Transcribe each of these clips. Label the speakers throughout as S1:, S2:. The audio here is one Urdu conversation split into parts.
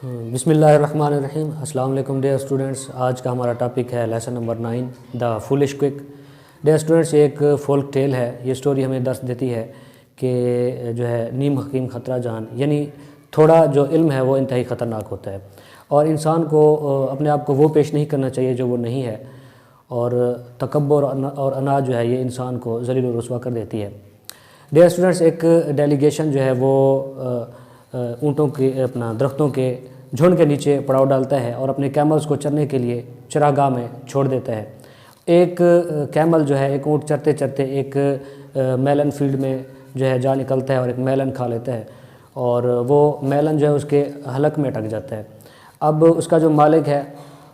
S1: بسم اللہ الرحمن الرحیم۔ السلام علیکم ڈیئر اسٹوڈنٹس، آج کا ہمارا ٹاپک ہے لیسن نمبر 9 دا فولش کوئک۔ ڈیئر اسٹوڈنٹس، ایک فولک ٹیل ہے۔ یہ سٹوری ہمیں درس دیتی ہے کہ جو ہے نیم حکیم خطرہ جان، یعنی تھوڑا جو علم ہے وہ انتہائی خطرناک ہوتا ہے، اور انسان کو اپنے آپ کو وہ پیش نہیں کرنا چاہیے جو وہ نہیں ہے، اور تکبر اور انا جو ہے یہ انسان کو ذلیل و رسوا کر دیتی ہے۔ ڈیئر اسٹوڈنٹس، ایک ڈیلیگیشن جو ہے وہ اونٹوں کے درختوں کے جھنڈ کے نیچے پڑاؤ ڈالتا ہے اور اپنے کیملز کو چرنے کے لیے چراگاہ میں چھوڑ دیتا ہے۔ ایک کیمل جو ہے، ایک اونٹ چرتے چرتے ایک میلن فیلڈ میں جو ہے جا نکلتا ہے اور ایک میلن کھا لیتا ہے، اور وہ میلن جو ہے اس کے حلق میں اٹک جاتا ہے۔ اب اس کا جو مالک ہے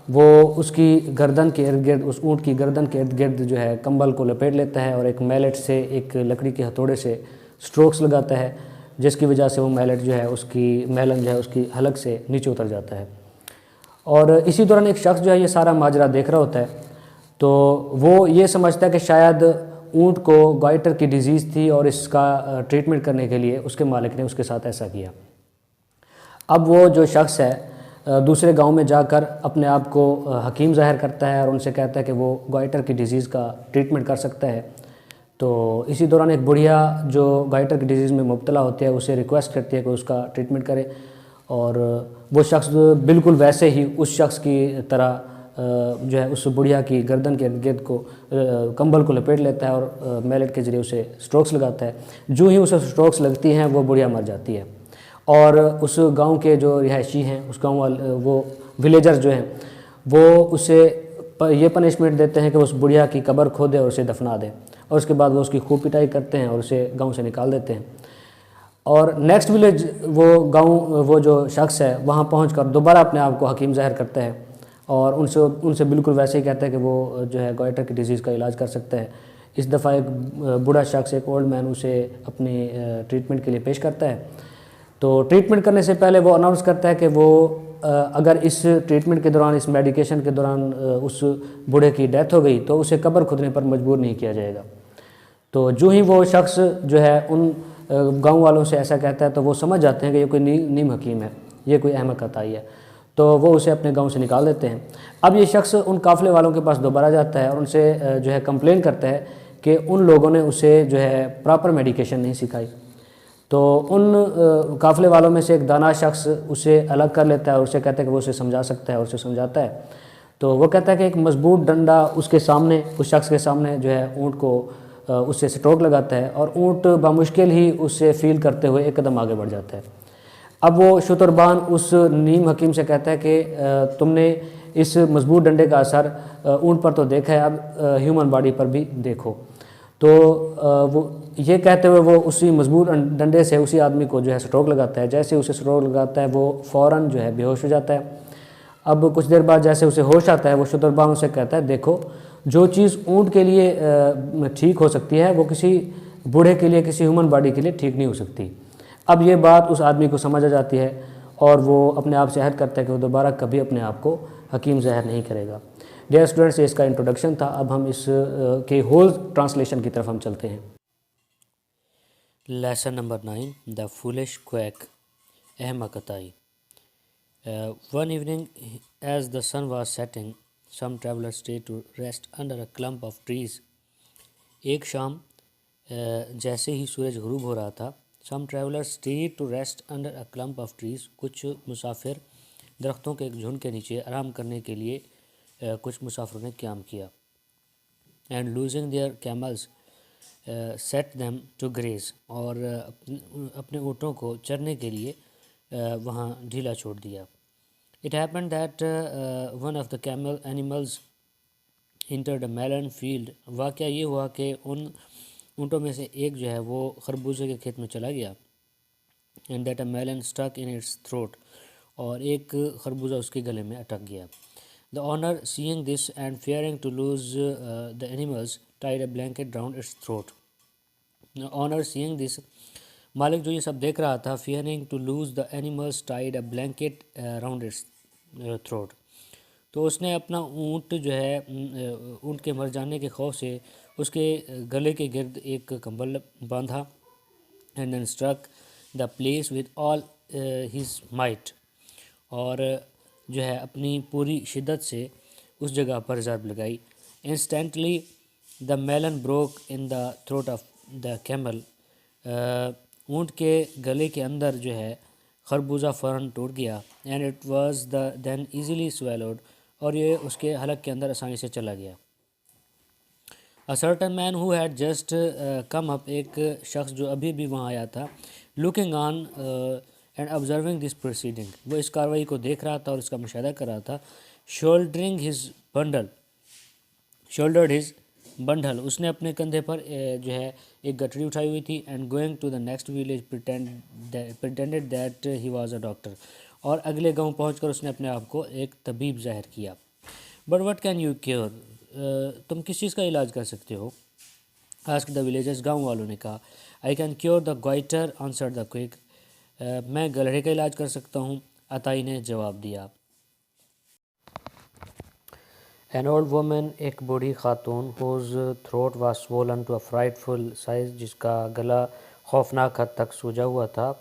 S1: وہ اس کی گردن کے ارد گرد، اس اونٹ کی گردن کے ارد گرد جو ہے کمبل کو لپیٹ لیتا ہے اور ایک میلٹ سے، ایک لکڑی کے ہتھوڑے سے سٹروکس لگاتا ہے، جس کی وجہ سے وہ میلٹ جو ہے اس کی میلن جو ہے اس کی حلق سے نیچے اتر جاتا ہے۔ اور اسی دوران ایک شخص جو ہے یہ سارا ماجرا دیکھ رہا ہوتا ہے، تو وہ یہ سمجھتا ہے کہ شاید اونٹ کو گوائٹر کی ڈیزیز تھی اور اس کا ٹریٹمنٹ کرنے کے لیے اس کے مالک نے اس کے ساتھ ایسا کیا۔ اب وہ جو شخص ہے دوسرے گاؤں میں جا کر اپنے آپ کو حکیم ظاہر کرتا ہے اور ان سے کہتا ہے کہ وہ گوائٹر کی ڈیزیز کا ٹریٹمنٹ کر سکتا ہے۔ تو اسی دوران ایک بڑھیا جو گوائٹر کی ڈیزیز میں مبتلا ہوتی ہے اسے ریکویسٹ کرتی ہے کہ اس کا ٹریٹمنٹ کرے، اور وہ شخص بالکل ویسے ہی اس شخص کی طرح جو ہے اس بڑھیا کی گردن کے ارد گرد کو کمبل کو لپیٹ لیتا ہے اور میلٹ کے ذریعے اسے سٹروکس لگاتا ہے۔ جو ہی اسے سٹروکس لگتی ہیں وہ بڑھیا مر جاتی ہے، اور اس گاؤں کے جو رہائشی ہیں، اس گاؤں والے وہ ولیجرز جو ہیں، وہ اسے یہ پنشمنٹ دیتے ہیں کہ اس بڑھیا کی قبر کھودے اور اسے دفنا دے، اور اس کے بعد وہ اس کی خوب پٹائی کرتے ہیں اور اسے گاؤں سے نکال دیتے ہیں۔ اور نیکسٹ ولیج وہ جو شخص ہے وہاں پہنچ کر دوبارہ اپنے آپ کو حکیم ظاہر کرتا ہے اور ان سے بالکل ویسے ہی کہتا ہے کہ وہ جو ہے گوائٹر کی ڈیزیز کا علاج کر سکتا ہے۔ اس دفعہ ایک بوڑھا شخص، ایک اولڈ مین اسے اپنی ٹریٹمنٹ کے لیے پیش کرتا ہے۔ تو ٹریٹمنٹ کرنے سے پہلے وہ اناؤنس کرتا ہے کہ وہ اگر اس ٹریٹمنٹ کے دوران، اس میڈیکیشن کے دوران اس بوڑھے کی ڈیتھ ہو گئی تو اسے قبر کھودنے پر مجبور نہیں کیا جائے گا۔ تو جو ہی وہ شخص جو ہے ان گاؤں والوں سے ایسا کہتا ہے تو وہ سمجھ جاتے ہیں کہ یہ کوئی نیم حکیم ہے، یہ کوئی احمق عطائی ہے، تو وہ اسے اپنے گاؤں سے نکال دیتے ہیں۔ اب یہ شخص ان قافلے والوں کے پاس دوبارہ جاتا ہے اور ان سے جو ہے کمپلین کرتا ہے کہ ان لوگوں نے اسے جو ہے پراپر میڈیکیشن نہیں سکھائی۔ تو ان قافلے والوں میں سے ایک دانا شخص اسے الگ کر لیتا ہے اور اسے کہتا ہے کہ وہ اسے سمجھا سکتا ہے، اور اسے سمجھاتا ہے۔ تو وہ کہتا ہے کہ ایک مضبوط ڈنڈا اس کے سامنے، اس شخص کے سامنے جو ہے اونٹ کو اس سے سٹروک لگاتا ہے، اور اونٹ بمشکل ہی اس سے فیل کرتے ہوئے ایک قدم آگے بڑھ جاتا ہے۔ اب وہ شتربان اس نیم حکیم سے کہتا ہے کہ تم نے اس مضبوط ڈنڈے کا اثر اونٹ پر تو دیکھا ہے، اب ہیومن باڈی پر بھی دیکھو۔ تو وہ یہ کہتے ہوئے وہ اسی مضبوط ڈنڈے سے اسی آدمی کو جو ہے سٹروک لگاتا ہے۔ جیسے اسے سٹروک لگاتا ہے وہ فوراً جو ہے بے ہوش ہو جاتا ہے۔ اب کچھ دیر بعد جیسے اسے ہوش آتا ہے، وہ شتربان اسے کہتا ہے دیکھو، جو چیز اونٹ کے لیے ٹھیک ہو سکتی ہے وہ کسی بوڑھے کے لیے، کسی ہیومن باڈی کے لیے ٹھیک نہیں ہو سکتی۔ اب یہ بات اس آدمی کو سمجھ آ جاتی ہے اور وہ اپنے آپ سے عہد کرتا ہے کہ وہ دوبارہ کبھی اپنے آپ کو حکیم ظاہر نہیں کرے گا۔ ڈیئر اسٹوڈنٹس، اس کا انٹروڈکشن تھا۔ اب ہم اس کے ہول ٹرانسلیشن کی طرف ہم چلتے ہیں۔ لیسن نمبر 9 دا فولش کویک، احمق عطائی۔ One evening, as the sun was setting, some travelers stayed to rest under a clump of trees. ایک شام جیسے ہی سورج غروب ہو رہا تھا، some travelers stayed to rest under a clump of trees. کچھ مسافر درختوں کے ایک جھنڈ کے نیچے آرام کرنے کے لیے کچھ مسافروں نے قیام کیا۔ And losing their camels, set them to graze. اور اپنے اونٹوں کو چرنے کے لیے وہاں ڈھیلا چھوڑ دیا۔ It happened that one of the camel animals entered a melon field. واقعہ یہ ہوا کہ ان اونٹوں میں سے ایک جو ہے وہ خربوزے کے کھیت میں چلا گیا۔ And that a melon stuck in its throat. اور ایک خربوزہ اس کے گلے میں اٹک گیا۔ The owner, seeing this and fearing to lose the animals, tied a blanket round its throat. The owner, seeing this, مالک جو یہ سب دیکھ رہا تھا، fearing to lose the animals, tied a blanket round its throat. تو اس نے اپنا اونٹ جو ہے اونٹ کے مر جانے کے خوف سے اس کے گلے کے گرد ایک کمبل باندھا۔ And then struck the place with all his might. اور جو ہے اپنی پوری شدت سے اس جگہ پر ضرب لگائی. Instantly the melon broke in the throat of the camel. اونٹ کے گلے کے اندر جو ہے خربوزہ فوراً ٹوٹ گیا. And it was the then easily swallowed. اور یہ اس کے حلق کے اندر آسانی سے چلا گیا. A certain man who had just come up. ایک شخص جو ابھی بھی وہاں آیا تھا. Looking on and observing this proceeding. وہ اس کاروائی کو دیکھ رہا تھا اور اس کا مشاہدہ کر رہا تھا. Shouldering his bundle. Shouldered his bundle. اس نے اپنے کندھے پر جو ہے ایک گٹری اٹھائی ہوئی تھی. And going to the next village pretended that he was a doctor. اور اگلے گاؤں پہنچ کر اس نے اپنے آپ کو ایک طبیب ظاہر کیا. But what can you cure? تم کس چیز کا علاج کر سکتے ہو؟ Asked the villagers. گاؤں والوں نے کہا. I can cure the goiter, answered the quick. میں گلہڑے کا علاج کر سکتا ہوں، عطائی نے جواب دیا. An old woman. ایک بوڑھی خاتون. Whose throat was swollen to a frightful size. جس کا گلا خوفناک حد تک سوجا ہوا تھا.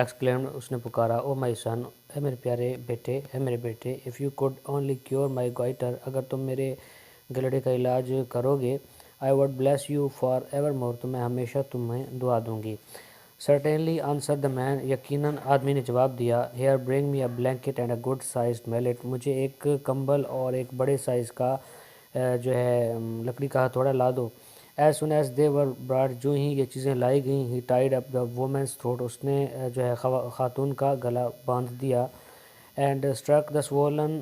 S1: Exclaimed. اس نے پکارا. Oh my son. اے میرے پیارے بیٹے، اے میرے بیٹے. If you could only cure my goiter. اگر تم میرے گلڑے کا علاج کرو گے. I would bless you for evermore. تو میں ہمیشہ تمہیں دعا دوں گی. Certainly, answered the man. یقیناً آدمی نے جواب دیا. Here, bring me a blanket and a good sized mallet. مجھے ایک کمبل اور ایک بڑے سائز کا جو ہے لکڑی کا ہتھوڑا لا دو. As soon as they were brought. جو ہی یہ چیزیں لائی گئیں. He tied up the woman's throat. اس نے جو ہے خاتون کا گلا باندھ دیا. And struck the swollen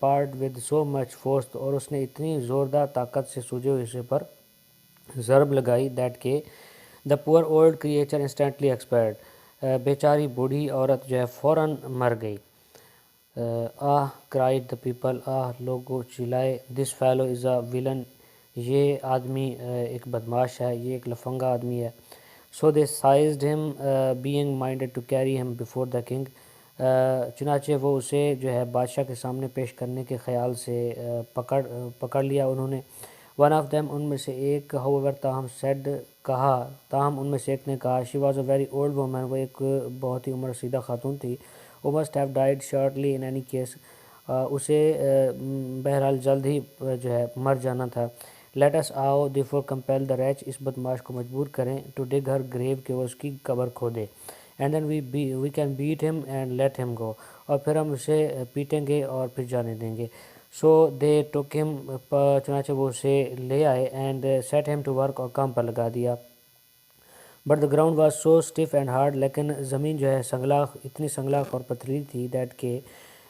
S1: part with so much force. اور اس نے اتنی زوردار طاقت سے سوجے ہوئے حصے پر ضرب لگائی. That کہ the poor old creature instantly expired. بیچاری بوڑھی عورت جو ہے فوراً مر گئی. آہ cried the people. آہ لوگوں چلائے. This fellow is a villain. یہ آدمی ایک بدماش ہے، یہ ایک لفنگا آدمی ہے. So they seized him being minded to carry him before the king. چنانچہ وہ اسے جو ہے بادشاہ کے سامنے پیش کرنے کے خیال سے پکڑ لیا انہوں نے. One of them. ان میں سے ایک. However. تاہم ان میں سے ایک نے کہا. She was a very old woman. وہ ایک بہت ہی عمر رسیدہ خاتون تھی. Who must have died shortly in any case. اسے بہرحال جلد ہی جو ہے مر جانا تھا. Let us آؤ therefore compel the wretch. اس بدماش کو مجبور کریں. To dig her grave. کہ وہ اس کی قبر کھودے. And then we can beat him and let him go. اور پھر ہم اسے پیٹیں گے اور پھر جانے دیں گے. So they took him. چنانچہ وہ اسے لے آئے. And set him to work. اور کام پر لگا دیا. But the ground was so stiff and hard. لیکن زمین جو ہے اتنی سنگلاخ اور پتھری تھی. That کہ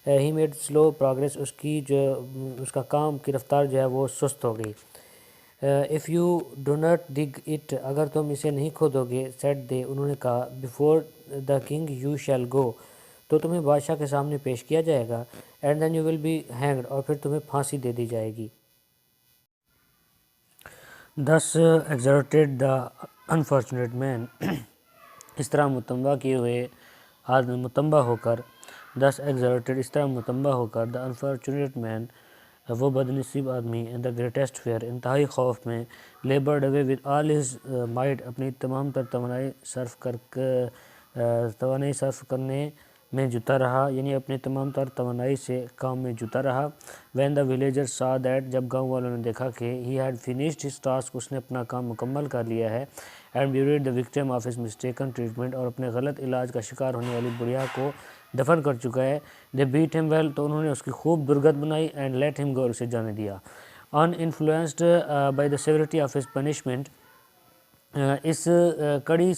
S1: he made slow progress. اس کا کام کی رفتار جو ہے وہ سست ہو گئی. If you do not dig it. اگر تم اسے نہیں کھودو گے. Said they. انہوں نے کہا. Before the king you shall go. تو تمہیں بادشاہ کے سامنے پیش کیا جائے گا. And then you will be hanged. اور پھر تمہیں پھانسی دے دی جائے گی. Thus exhorted the unfortunate man. اس طرح متنبہ کیے ہوئے آدمی متنبہ ہو کر. Thus exhorted. اس طرح متنبہ ہو کر. The unfortunate man. وہ بدنصیب آدمی. In the greatest fear. انتہائی خوف میں. Labored away with all his might. اپنی تمام تر توانائی صرف کرنے میں جتا رہا. یعنی اپنی تمام تر توانائی سے کام میں جتا رہا. When the villagers saw that. جب گاؤں والوں نے دیکھا کہ he had finished his task. اس نے اپنا کام مکمل کر لیا ہے. And buried the victim of his mistaken treatment. اور اپنے غلط علاج کا شکار ہونے والی بڑھیا کو دفن کر چکا ہے. They beat him well. تو انہوں نے اس کی خوب درگت بنائی. And let him go. اور اسے جانے دیا. Uninfluenced by the severity of his punishment. اس کڑی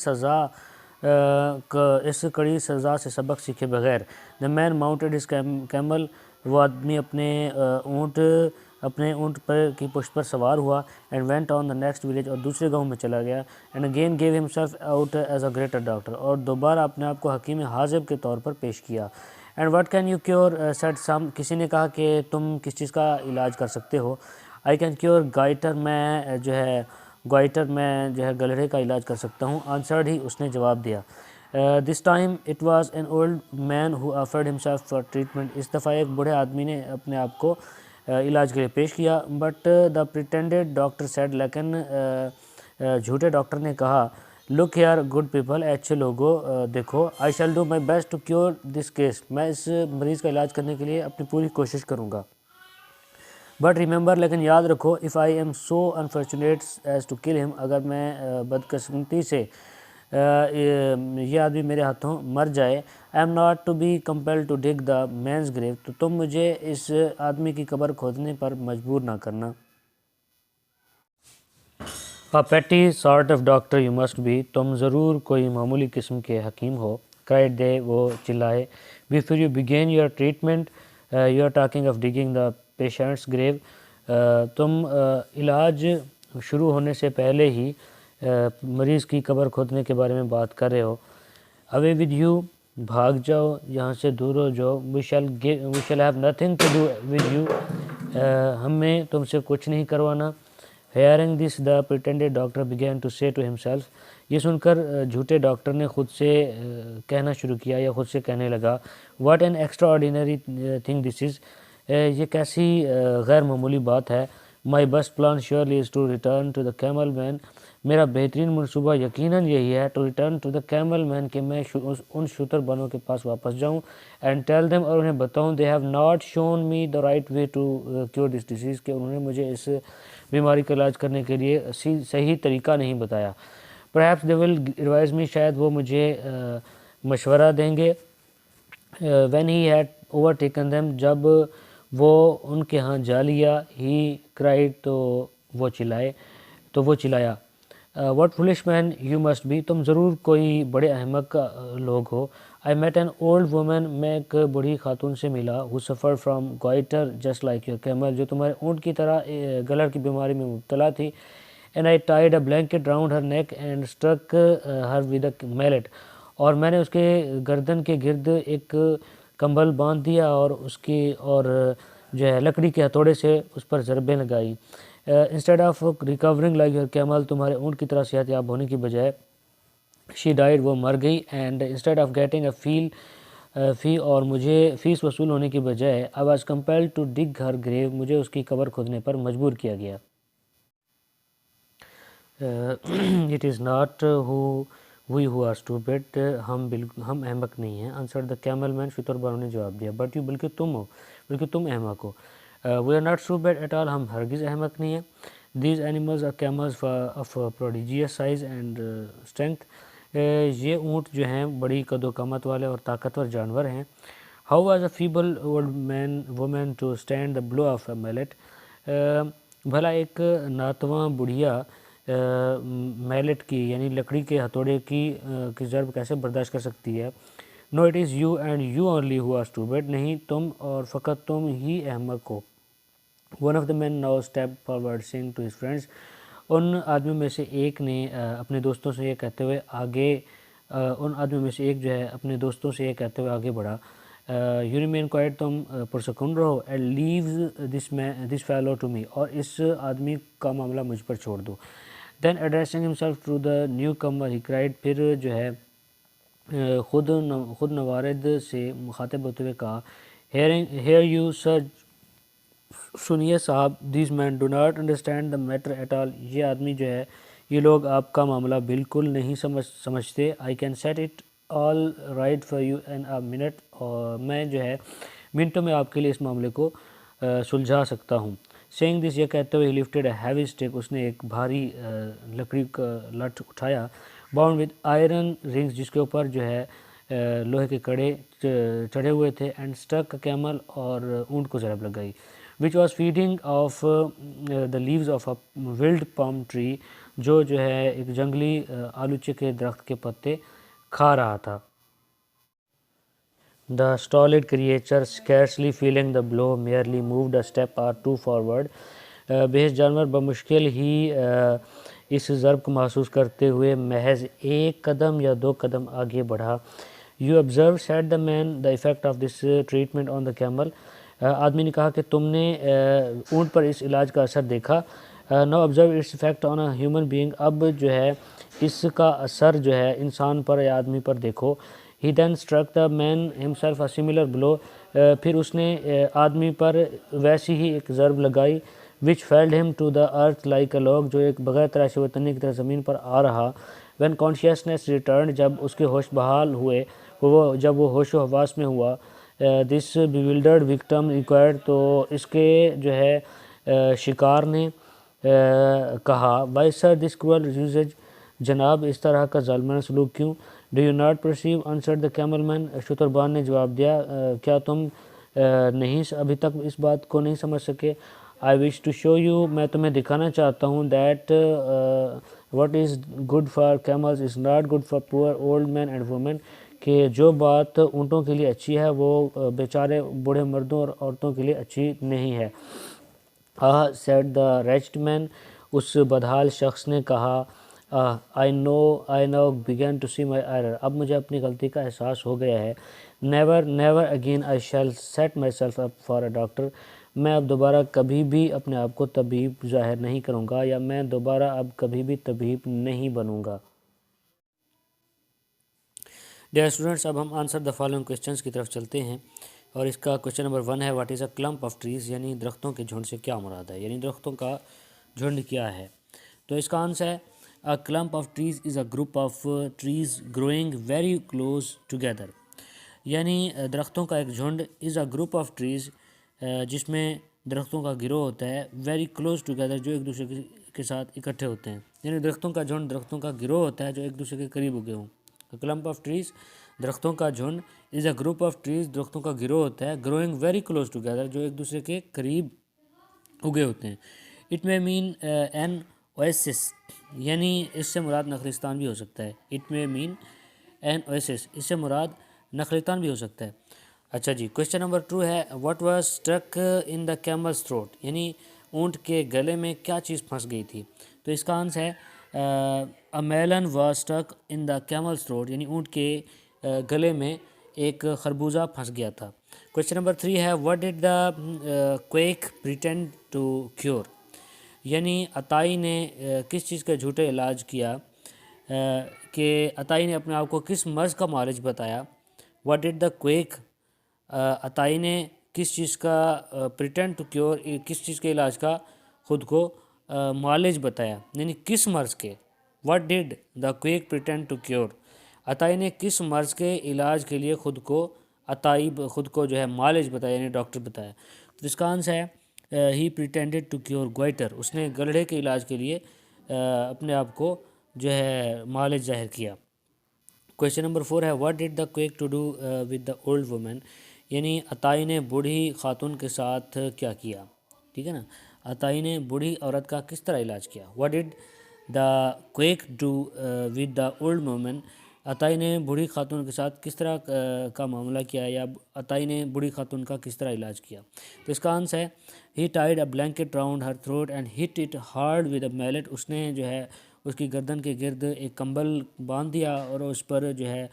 S1: سزا سے سبق سیکھے بغیر. The man mounted his camel. وہ آدمی اپنے اونٹ پر کی پشت پر سوار ہوا. And went on the next village. اور دوسرے گاؤں میں چلا گیا. And again gave himself out as a greater doctor. اور دوبارہ اپنے آپ کو حکیم حاذق کے طور پر پیش کیا. And what can you cure? Said some. کسی نے کہا کہ تم کس چیز کا علاج کر سکتے ہو. I can cure goiter. میں جو ہے گلہڑے کا علاج کر سکتا ہوں. Answered he. اس نے جواب دیا. This time it was an old man who offered himself for treatment. اس دفعہ ایک بوڑھے آدمی نے اپنے آپ کو علاج کے لیے پیش کیا. But the pretended doctor said. لیکن جھوٹے ڈاکٹر نے کہا. لک ہیئر گڈ پیپل، اے اچھے لوگوں دیکھو، I shall do my best to cure this case, میں اس مریض کا علاج کرنے کے لیے اپنی پوری کوشش کروں گا. بٹ ریممبر، لیکن یاد رکھو، if I am so unfortunate as to kill him, اگر میں بدقسمتی سے یہ آدمی میرے ہاتھوں مر جائے، I am not to be compel to dig the man's grave, تو تم مجھے اس آدمی کی قبر کھودنے پر مجبور نہ کرنا. A petty sort of doctor you must be، تم ضرور کوئی معمولی قسم کے حکیم ہو. cried they، وہ چلائے. before you begin your treatment you are talking of digging the patient's grave، تم علاج شروع ہونے سے پہلے ہی مریض کی قبر کھودنے کے بارے میں بات کر رہے ہو. away with you، بھاگ جاؤ، یہاں سے دور ہو جاؤ. we shall have nothing to do with you، ہمیں تم سے کچھ نہیں کروانا. hearing this the pretended doctor began to say to himself، یہ سن کر جھوٹے ڈاکٹر نے خود سے کہنا شروع کیا یا خود سے کہنے لگا، what an extraordinary thing this is، یہ کیسی غیر معمولی بات ہے. my best plan surely is to return to the camel man، میرا بہترین منصوبہ یقیناً یہی ہے to return to the camel man، کہ میں ان شتر بانوں کے پاس واپس جاؤں. and tell them، اور انہیں بتاؤں they have not shown me the right way to cure this disease، کہ انہوں نے مجھے اس بیماری کا علاج کرنے کے لیے صحیح طریقہ نہیں بتایا. perhaps they will advise me، شاید وہ مجھے مشورہ دیں گے. when he had overtaken them، جب وہ ان کے ہاں جا لیا. he cried، تو وہ چلایا. what foolish man you must be، تم ضرور کوئی بڑے احمق لوگ ہو. I met an old woman، میں ایک بڑی خاتون سے ملا. who suffered from goiter just like your camel، جو تمہارے اونٹ کی طرح گلر کی بیماری میں مبتلا تھی. and I tied a blanket round her neck and struck her with a mallet، اور میں نے اس کے گردن کے گرد ایک کمبل باندھ دیا اور جو ہے لکڑی کے ہتھوڑے سے اس پر ضربیں لگائی. instead of recovering like your camel، تمہارے اونٹ کی طرح صحت یاب ہونے کی بجائے she died، وہ مر گئی. and instead of getting a fee، اور مجھے فیس وصول ہونے کی بجائے I was compelled to dig her grave، مجھے اس کی قبر کھودنے پر مجبور کیا گیا. it is not we who are stupid، ہم احمق نہیں ہیں. answered the camel man، شتر بانوں نے جواب دیا. but you، بلکہ تم احمق ہو. we are not stupid at all، ہم ہرگز احمق نہیں ہیں. these animals are camels of prodigious size and strength، یہ اونٹ جو ہیں بڑی قد و قامت والے اور طاقتور جانور ہیں. how was a feeble old woman to stand the blow of a mallet، بھلا ایک ناتواں بڑھیا میلٹ کی یعنی لکڑی کے ہتھوڑے کی ضرب کیسے برداشت کر سکتی ہے. no it is you and you only who are stupid، نہیں تم اور فقط تم ہی احمق ہو. one of the men now stepped forward saying to his friends، ان آدمیوں میں سے ایک نے اپنے دوستوں سے یہ کہتے ہوئے اپنے دوستوں سے یہ کہتے ہوئے آگے بڑھا، you remain quiet، تم پرسکون رہو. and leave this fellow to me، اور اس آدمی کا معاملہ مجھ پر چھوڑ دو. then addressing himself to the newcomer he cried، پھر جو ہے خود نوارد سے مخاطب ہوتے ہوئے کہا، hear you sir، سنیے صاحب، these men do not understand the matter at all، یہ آدمی جو ہے، یہ لوگ آپ کا معاملہ بالکل نہیں سمجھتے. I can set it all right for you in a minute، اور میں جو ہے منٹوں میں آپ کے لیے اس معاملے کو سلجھا سکتا ہوں. saying this، یہ کہتے ہوئے he lifted a heavy stick، اس نے ایک بھاری لکڑی کا لٹ اٹھایا. bound with iron rings، جس کے اوپر جو ہے لوہے کے کڑے چڑھے ہوئے تھے. and struck a camel، اور اونٹ کو ضرب لگائی. which was feeding off the leaves of a wild palm tree، جو ہے ایک جنگلی آلوچے کے درخت کے پتے کھا رہا تھا. the stolid creature scarcely feeling the blow merely moved a step or two forward، بےحس جانور بمشکل ہی اس ضرب کو محسوس کرتے ہوئے محض ایک قدم یا دو قدم آگے بڑھا. you observe said the man the effect of this treatment on the camel، آدمی نے کہا کہ تم نے اونٹ پر اس علاج کا اثر دیکھا. now observe its effect on a human being، اب جو ہے اس کا اثر جو ہے انسان پر یا آدمی پر دیکھو. he then struck the man himself a similar blow، پھر اس نے آدمی پر ویسی ہی ایک ضرب لگائی. which felled him to the earth like a log، جو ایک بغیر تراشے ہوئے تنے کی طرح زمین پر آ رہا. وین کانشیسنیس ریٹرن، جب اس کے ہوش بحال ہوئے، جب وہ ہوش و حواس میں ہوا، دس بیولڈرڈ وکٹم ریکوائرڈ، تو اس کے جو ہے شکار نے کہا، why sir this cruel usage, جناب اس طرح کا ظالمانہ سلوک کیوں؟ Do you not perceive answered the camel man, شتربان نے جواب دیا، کیا تم نہیں ابھی تک اس بات کو نہیں سمجھ سکے؟ آئی وش ٹو شو یو، میں تمہیں دکھانا چاہتا ہوں، that what is good for camels is not good for پور اولڈ مین اینڈ وومین، کہ جو بات اونٹوں کے لیے اچھی ہے وہ بیچارے بوڑھے مردوں اور عورتوں کے لیے اچھی نہیں ہے۔ سیڈ دا ریچڈ مین، اس بدحال شخص نے کہا، I now begin to see my error, اب مجھے اپنی غلطی کا احساس ہو گیا ہے۔ Never again I shall set myself up for a doctor, میں اب دوبارہ کبھی بھی اپنے آپ کو طبیب ظاہر نہیں کروں گا، یا میں دوبارہ اب کبھی بھی طبیب نہیں بنوں گا۔ ڈیئر اسٹوڈنٹس، اب ہم آنسر دا فالوئنگ کوسچنس کی طرف چلتے ہیں، اور اس کا کوسچن نمبر 1 ہے، what is a clump of trees, یعنی درختوں کے جھنڈ سے کیا مراد ہے، یعنی درختوں کا جھنڈ کیا ہے؟ تو اس کا آنسر ہے، a clump of trees is a group of trees growing very close together, یعنی درختوں کا ایک جھنڈ is a group of trees, جس میں درختوں کا گروہ ہوتا ہے، ویری کلوز ٹوگیدر، جو ایک دوسرے کے ساتھ اکٹھے ہوتے ہیں، یعنی درختوں کا جھنڈ درختوں کا گروہ ہوتا ہے جو ایک دوسرے کے قریب اگے ہوں۔ کلمپ آف ٹریز، درختوں کا جھنڈ، is a group of trees, درختوں کا گروہ ہوتا ہے، گروئنگ ویری کلوز ٹوگیدر، جو ایک دوسرے کے قریب اگے ہوتے ہیں۔ اٹ میں مین این اویسس، یعنی اس سے مراد نخلستان بھی ہو سکتا ہے۔ اٹ میں مین این اویسس، اس سے مراد نخلستان بھی ہو سکتا ہے۔ اچھا جی، کوسچن نمبر 2 ہے، what was struck in the camel's throat, یعنی اونٹ کے گلے میں کیا چیز پھنس گئی تھی؟ تو اس کا آنسر ہے، a melon was stuck in the camel's throat, یعنی اونٹ کے گلے میں ایک خربوزہ پھنس گیا تھا۔ کوسچن نمبر 3 ہے، what did the quack pretend to cure, یعنی عطائی نے کس چیز کا جھوٹے علاج کیا، کہ عطائی نے اپنے آپ کو کس مرض کا معالج بتایا؟ واٹ ڈڈ دا کویک، عطائی نے کس چیز کا پریٹینڈ ٹو کیور، کس چیز کے علاج کا خود کو معالج بتایا، یعنی کس مرض کے؟ What did the quack pretend to cure, عطائی نے کس مرض کے علاج کے لیے خود کو جو ہے معالج بتایا، یعنی ڈاکٹر بتایا؟ تو اس کا آنسر ہے، ہی پریٹینڈڈ ٹو کیور گوائٹر، اس نے گلڑے کے علاج کے لیے اپنے آپ کو جو ہے معالج ظاہر کیا۔ کوسچن نمبر 4 ہے، what did the quack to do with the old woman, یعنی عطائی نے بوڑھی خاتون کے ساتھ کیا کیا؟ ٹھیک ہے نا، عطائی نے بوڑھی عورت کا کس طرح علاج کیا؟ What did the quack do with the old woman, عطائی نے بوڑھی خاتون کے ساتھ کس طرح کا معاملہ کیا، یا عطائی نے بوڑھی خاتون کا کس طرح علاج کیا؟ تو اس کا آنسر ہے، he tied a blanket round her throat and hit it hard with a mallet, اس نے جو ہے اس کی گردن کے گرد ایک کمبل باندھ دیا اور اس پر جو ہے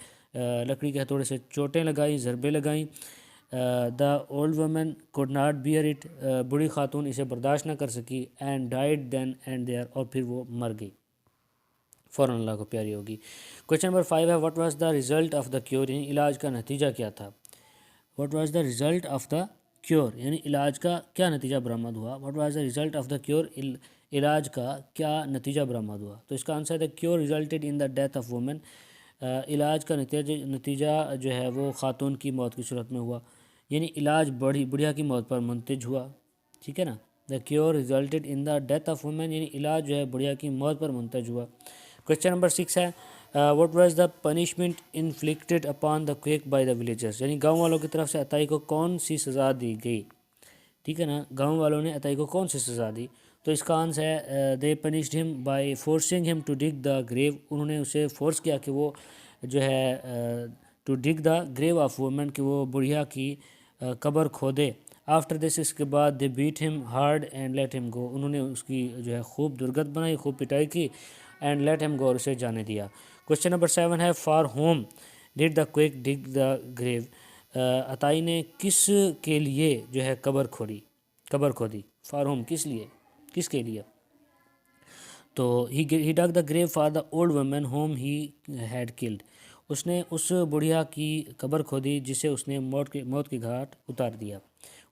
S1: لکڑی کے ہتھوڑے سے چوٹیں لگائیں، ضربیں لگائیں۔ The old woman could not bear it, بوڑھی خاتون اسے برداشت نہ کر سکی، and died then and there, اور پھر وہ مر گئی، فوراً اللہ کو پیاری ہوگی۔ کوسچن نمبر 5 ہے، what was the result of the cure, یعنی علاج کا نتیجہ کیا تھا؟ What was the result of the cure, یعنی علاج کا کیا نتیجہ برآمد ہوا؟ What was the result of the cure, علاج کا کیا نتیجہ برآمد ہوا؟ تو اس کا آنسر ہے، cure resulted in the death of woman, علاج کا نتیجہ جو ہے وہ خاتون کی موت کی صورت میں ہوا، یعنی علاج بڑھیا کی موت پر منتج ہوا، ٹھیک ہے نا، the cure resulted in the death of woman, یعنی علاج جو ہے بڑھیا کی موت پر منتج ہوا۔ کوسچن نمبر 6 ہے، what was the punishment inflicted upon the quack by the villagers, یعنی گاؤں والوں کی طرف سے عطائی کو کون سی سزا دی گئی؟ ٹھیک ہے نا، گاؤں والوں نے عطائی کو کون سی سزا دی؟ تو اس کا آنسر ہے، they punished him by forcing him to dig the grave, انہوں نے اسے فورس کیا کہ وہ جو ہے to dig the grave of woman, کہ وہ بڑھیا کی قبر کھودے۔ آفٹر دس، اس کے بعد، دے بیٹ ہم ہارڈ اینڈ لیٹ ہم گو، انہوں نے اس کی جو ہے خوب درگت بنائی، خوب پٹائی کی، اینڈ لیٹ ہم گو، اور اسے جانے دیا۔ کوسچن نمبر 7 ہے، for home ڈڈ the quick ڈگ the گریو، عطائی نے کس کے لیے جو ہے قبر کھودی، فار ہوم کس لیے، کس کے لیے؟ تو he dug the grave for the old woman whom he had killed, اس نے اس بڑھیا کی قبر کھودی جسے اس نے موت کے گھاٹ اتار دیا،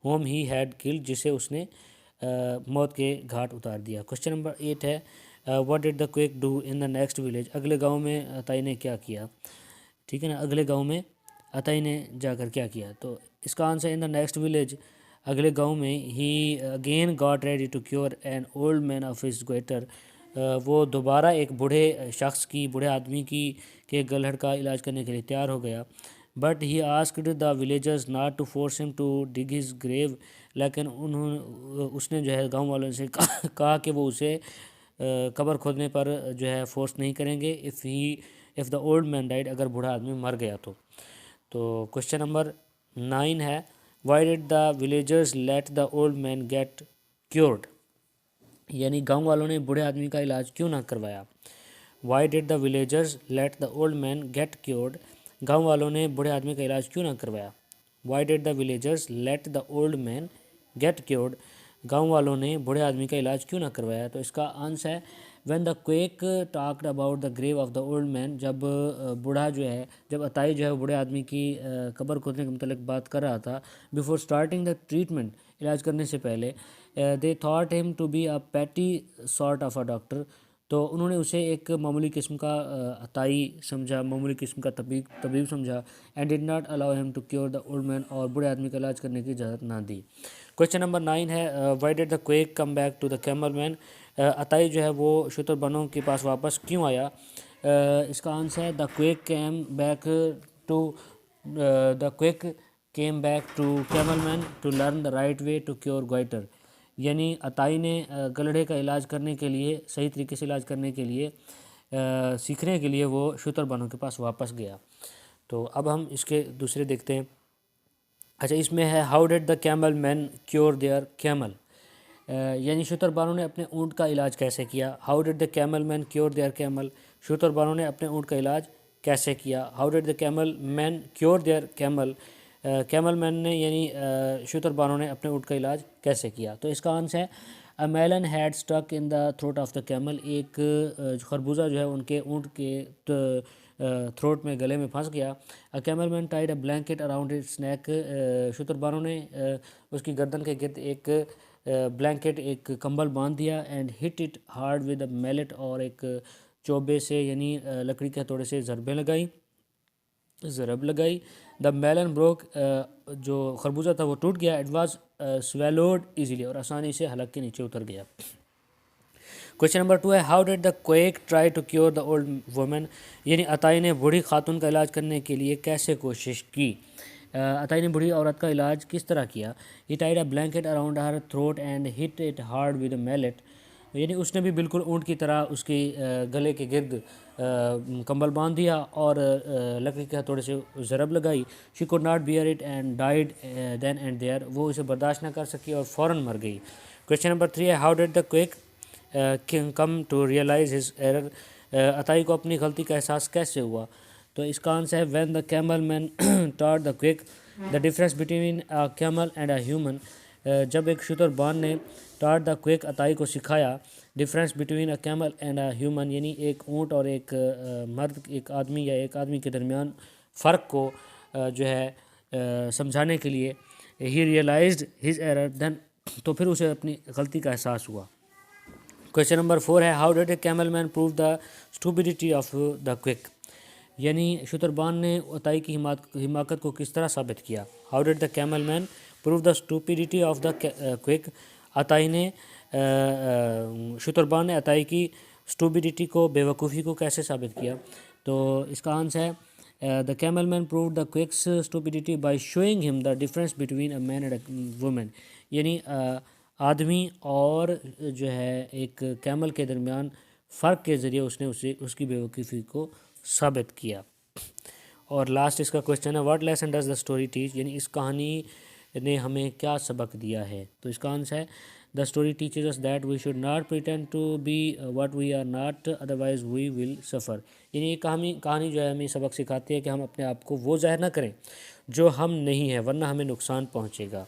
S1: ہوم ہی ہیڈ کلڈ، جسے اس نے موت کے گھاٹ اتار دیا۔ کوسچن نمبر 8 ہے، what did the quack do in the next village, اگلے گاؤں میں عطائی نے کیا کیا، ٹھیک ہے نا، اگلے گاؤں میں عطائی نے جا کر کیا کیا. تو اس کا answer in the next village, اگلے گاؤں میں he again got ready to cure an old man of his goitre, وہ دوبارہ ایک بوڑھے شخص کی، بوڑھے آدمی کی کے گلہڑ کا علاج کرنے کے لیے تیار ہو گیا. But he asked the villagers not to force him to dig his grave, لیکن اس نے جو ہے گاؤں والوں سے کہا کہ وہ اسے قبر کھودنے پر جو ہے فورس نہیں کریں گے، if the old main died, اگر بوڑھا آدمی مر گیا تو کوشچن نمبر 9 ہے why did the villagers let the old man get cured, یعنی گاؤں والوں نے بوڑھے آدمی کا علاج کیوں نہ کروایا. Why did the villagers let the old man get cured, گاؤں والوں نے بوڑھے آدمی کا علاج کیوں نہ کروایا. Why did the villagers let the old man get cured, گاؤں والوں نے بوڑھے آدمی کا علاج کیوں نہ کروایا. تو اس کا آنسر ہے when the quick talked about the grave of the old مین، جب بوڑھا جو ہے، جب عطائی جو ہے بوڑھے آدمی کی قبر کھودنے کے متعلق بات کر رہا تھا، بیفور اسٹارٹنگ دا ٹریٹمنٹ، علاج کرنے سے پہلے، دے تھاٹ ہم ٹو بی اے پیٹی سارٹ آف اے ڈاکٹر، تو انہوں نے اسے ایک معمولی قسم کا عطائی سمجھا، معمولی قسم کا طبیب سمجھا. And ڈڈ not allow him to cure the old man, اور بوڑھے آدمی کا علاج کرنے کی اجازت نہ دی. کویشچن نمبر 9 ہے why did the quack come back to the camel man, عطائی جو ہے وہ شتر بانوں کے پاس واپس کیوں آیا. اس کا آنسر ہے the quack came back to camel man to learn the right way to cure goitre, یعنی عطائی نے گلڑے کا علاج کرنے کے لیے، صحیح طریقے سے علاج کرنے کے لیے، سیکھنے کے لیے وہ شتر بانوں کے پاس واپس گیا. تو اب ہم اس کے دوسرے دیکھتے ہیں. اچھا، اس میں ہے how did the camel man cure their camel, یعنی شتر بانوں نے اپنے اونٹ کا علاج کیسے کیا. How did the camel man cure their camel, شتر بانوں نے اپنے اونٹ کا علاج کیسے کیا. How did the camel man cure their camel, camel man نے یعنی شتر بانوں نے اپنے اونٹ کا علاج کیسے کیا. تو اس کا آنسر ہے a melon had stuck in the throat of the camel, ایک خربوزہ جو ہے ان کے اونٹ کے تھروٹ میں، گلے میں پھنس گیا. A camel man tied a blanket around its neck, شتر بانوں نے اس کی گردن کے گرد ایک بلینکٹ، ایک کمبل باندھ دیا. And hit it hard with a melt, اور ایک چوبے سے یعنی لکڑی کے ہتھوڑے سے ضرب لگائی. دا میلن بروک، جو خربوزہ تھا وہ ٹوٹ گیا. اٹ واز سویلوڈ ایزیلی، اور آسانی سے حلق کے نیچے اتر گیا. کویشچن نمبر 2 ہے how did the quack try to cure the old woman, یعنی عطائی نے بوڑھی خاتون کا علاج کرنے کے لیے کیسے کوشش کی. عطائی نے بوڑھی عورت کا علاج کس طرح کیا. He tied a blanket around her throat and hit it hard with a mallet, یعنی اس نے بھی بالکل اونٹ کی طرح اس کی گلے کے گرد کمبل باندھ دیا اور لکڑی کے ہتھوڑے سے ضرب لگائی. She could not bear it and died then and there, وہ اسے برداشت نہ کر سکی اور فوراً مر گئی. کویشچن نمبر 3 ہے how did the quack come to realise his error, عطائی کو اپنی غلطی کا احساس کیسے ہوا. تو اس کا آنسر ہے when the camel man taught the quack the difference between a camel and a human, جب ایک شتر بان نے ٹاٹ دا کویک عطائی کو سکھایا difference between a camel and a human, یعنی ایک اونٹ اور ایک مرد، ایک آدمی یا ایک آدمی کے درمیان فرق کو جو ہے سمجھانے کے لیے، ہی ریئلائزڈ ہز ایرر دین، تو پھر اسے اپنی غلطی کا احساس ہوا. کویشچن نمبر 4 ہے how did a camel man prove the stupidity of the quack, یعنی شتر بان نے عطائی کی حماقت کو کس طرح ثابت کیا. How did the camel man prove the stupidity of the quack, عطائی نے شتر بان نے عطائی کی اسٹوپڈیٹی کو، بے وقوفی کو کیسے ثابت کیا. تو اس کا آنسر ہے the camel man proved the quick's stupidity by showing him the difference between a man and a woman, یعنی آدمی اور جو ہے ایک کیمل کے درمیان فرق کے ذریعے اس نے اس کی بے وقوفی کو ثابت کیا. اور لاسٹ اس کا کویشچن ہے what lesson does the story teach, یعنی اس کہانی نے ہمیں کیا سبق دیا ہے. تو اس کا آنسر ہے the story teaches us that we should not pretend to be what we are not otherwise we will suffer, یعنی یہ کہانی جو ہے ہمیں سبق سکھاتی ہے کہ ہم اپنے آپ کو وہ ظاہر نہ کریں جو ہم نہیں ہیں، ورنہ ہمیں نقصان پہنچے گا.